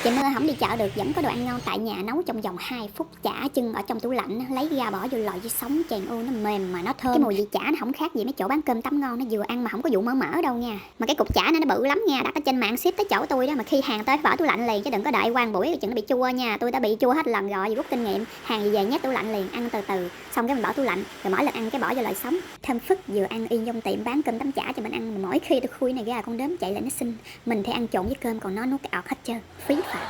Chị Mơ không đi chợ được, vẫn có đồ ăn ngon tại nhà nấu trong vòng 2 phút, chả chưng ở trong tủ lạnh á, lấy ra bỏ vô lò vi sóng chèn ư nó mềm mà nó thơm. Cái mùi vị chả nó không khác gì mấy chỗ bán cơm tấm ngon, nó vừa ăn mà không có vụ mỡ mỡ đâu nha. Mà cái cục chả nó bự lắm nha, đặt ở trên mạng ship tới chỗ tôi đó, mà khi hàng tới bỏ tủ lạnh liền chứ đừng có đợi qua buổi chừng nó bị chua nha. Tôi đã bị chua hết lần rồi, vì rút kinh nghiệm, hàng gì về nhét tủ lạnh liền, ăn từ từ, xong cái mình bỏ tủ lạnh, rồi mỗi lần ăn cái bỏ vô lò sống. Thơm phức, vừa ăn y trong tiệm bán cơm tấm chả cho mình ăn, mà mỗi khi tôi khui này ra con đốm chạy lại nó xin. Mình thì ăn trộn với cơm, còn nó nuốt cái ọt hết trơn, phí phạm.